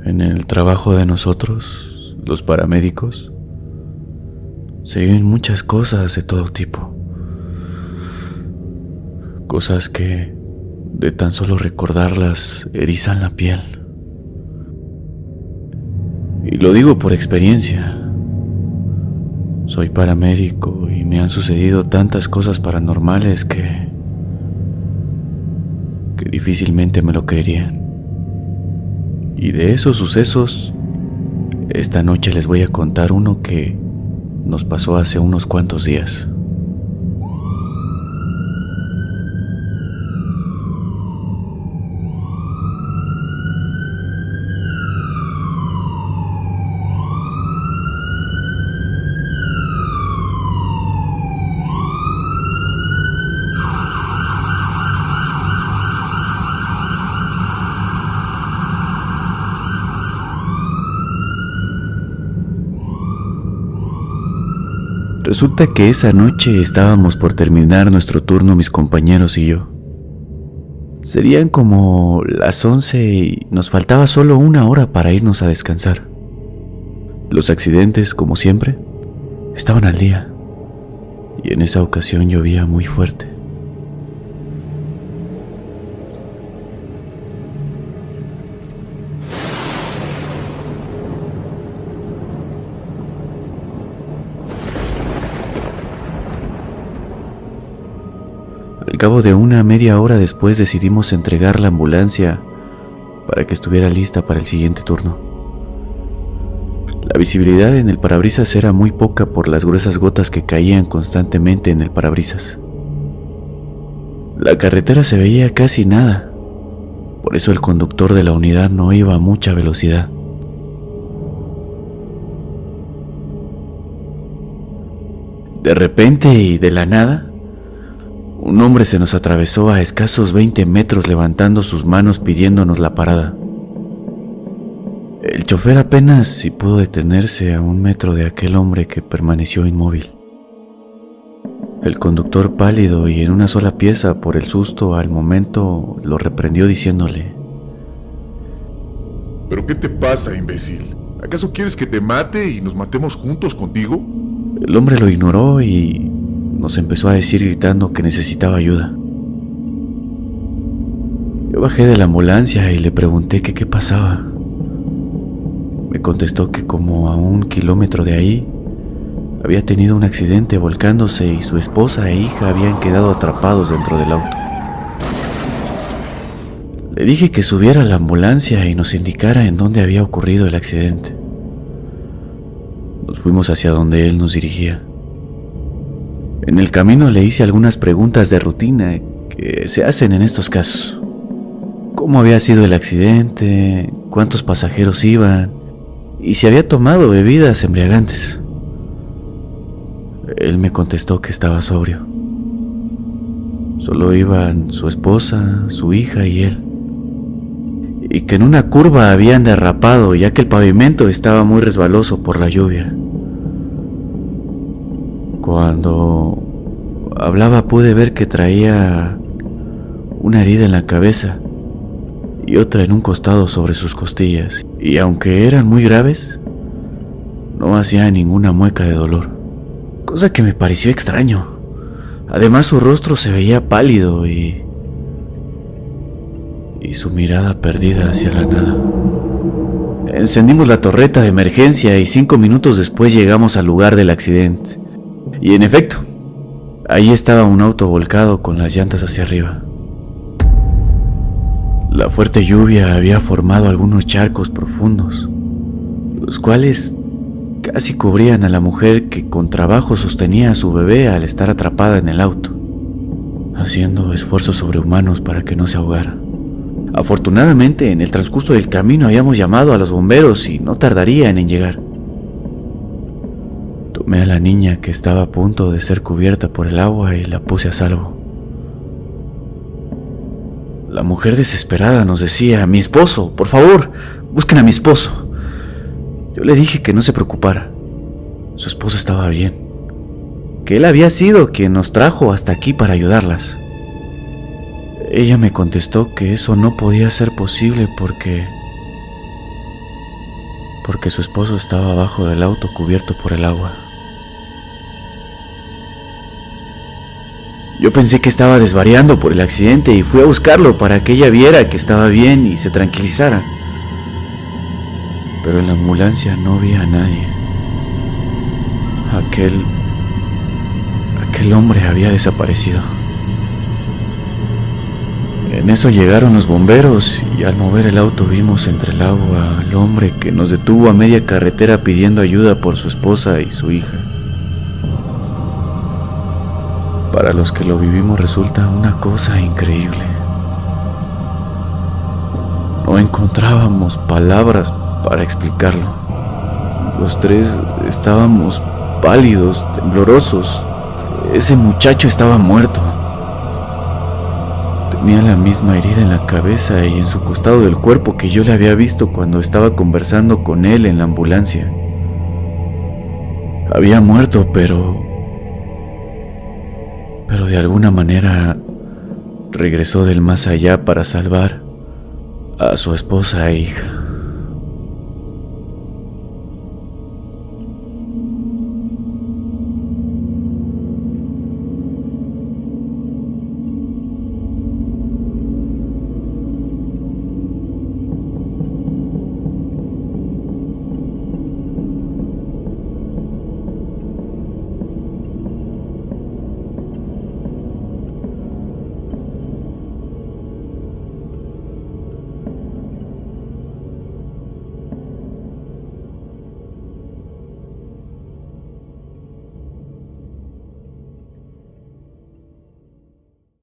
En el trabajo de nosotros, los paramédicos, se viven muchas cosas de todo tipo. Cosas que, de tan solo recordarlas, erizan la piel. Y lo digo por experiencia. Soy paramédico y me han sucedido tantas cosas paranormales que difícilmente me lo creerían. Y de esos sucesos, esta noche les voy a contar uno que nos pasó hace unos cuantos días. Resulta que esa noche estábamos por terminar nuestro turno mis compañeros y yo. Serían como las 11 y nos faltaba solo una hora para irnos a descansar. Los accidentes, como siempre, estaban al día, y en esa ocasión llovía muy fuerte. Al cabo de una media hora después decidimos entregar la ambulancia para que estuviera lista para el siguiente turno. La visibilidad en el parabrisas era muy poca por las gruesas gotas que caían constantemente en el parabrisas. La carretera se veía casi nada, por eso el conductor de la unidad no iba a mucha velocidad. De repente y de la nada, un hombre se nos atravesó a escasos 20 metros levantando sus manos pidiéndonos la parada. El chofer apenas si pudo detenerse a 1 metro de aquel hombre que permaneció inmóvil. El conductor, pálido y en una sola pieza por el susto al momento, lo reprendió diciéndole: ¿Pero qué te pasa, imbécil? ¿Acaso quieres que te mate y nos matemos juntos contigo? El hombre lo ignoró y nos empezó a decir gritando que necesitaba ayuda. Yo bajé de la ambulancia y le pregunté que qué pasaba. Me contestó que como a 1 kilómetro de ahí había tenido un accidente volcándose y su esposa e hija habían quedado atrapados dentro del auto. Le dije que subiera a la ambulancia y nos indicara en dónde había ocurrido el accidente. Nos fuimos hacia donde él nos dirigía. En el camino le hice algunas preguntas de rutina que se hacen en estos casos. ¿Cómo había sido el accidente? ¿Cuántos pasajeros iban? Y si había tomado bebidas embriagantes. Él me contestó que estaba sobrio. Solo iban su esposa, su hija y él. Y que en una curva habían derrapado ya que el pavimento estaba muy resbaloso por la lluvia. Cuando hablaba pude ver que traía una herida en la cabeza y otra en un costado sobre sus costillas, y aunque eran muy graves, no hacía ninguna mueca de dolor, cosa que me pareció extraño. Además su rostro se veía pálido y su mirada perdida hacia la nada. Encendimos la torreta de emergencia y 5 minutos después llegamos al lugar del accidente. Y en efecto, ahí estaba un auto volcado con las llantas hacia arriba. La fuerte lluvia había formado algunos charcos profundos, los cuales casi cubrían a la mujer que con trabajo sostenía a su bebé al estar atrapada en el auto, haciendo esfuerzos sobrehumanos para que no se ahogara. Afortunadamente, en el transcurso del camino habíamos llamado a los bomberos y no tardarían en llegar. Tomé a la niña que estaba a punto de ser cubierta por el agua y la puse a salvo. La mujer desesperada nos decía: mi esposo, por favor, busquen a mi esposo. Yo le dije que no se preocupara, su esposo estaba bien, que él había sido quien nos trajo hasta aquí para ayudarlas. Ella me contestó que eso no podía ser posible porque porque su esposo estaba abajo del auto cubierto por el agua. Yo pensé que estaba desvariando por el accidente y fui a buscarlo para que ella viera que estaba bien y se tranquilizara. Pero en la ambulancia no vi a nadie. Aquel hombre había desaparecido. En eso llegaron los bomberos y al mover el auto vimos entre el agua al hombre que nos detuvo a media carretera pidiendo ayuda por su esposa y su hija. Para los que lo vivimos resulta una cosa increíble. No encontrábamos palabras para explicarlo. Los tres estábamos pálidos, temblorosos. Ese muchacho estaba muerto. Tenía la misma herida en la cabeza y en su costado del cuerpo que yo le había visto cuando estaba conversando con él en la ambulancia. Había muerto, pero de alguna manera regresó del más allá para salvar a su esposa e hija.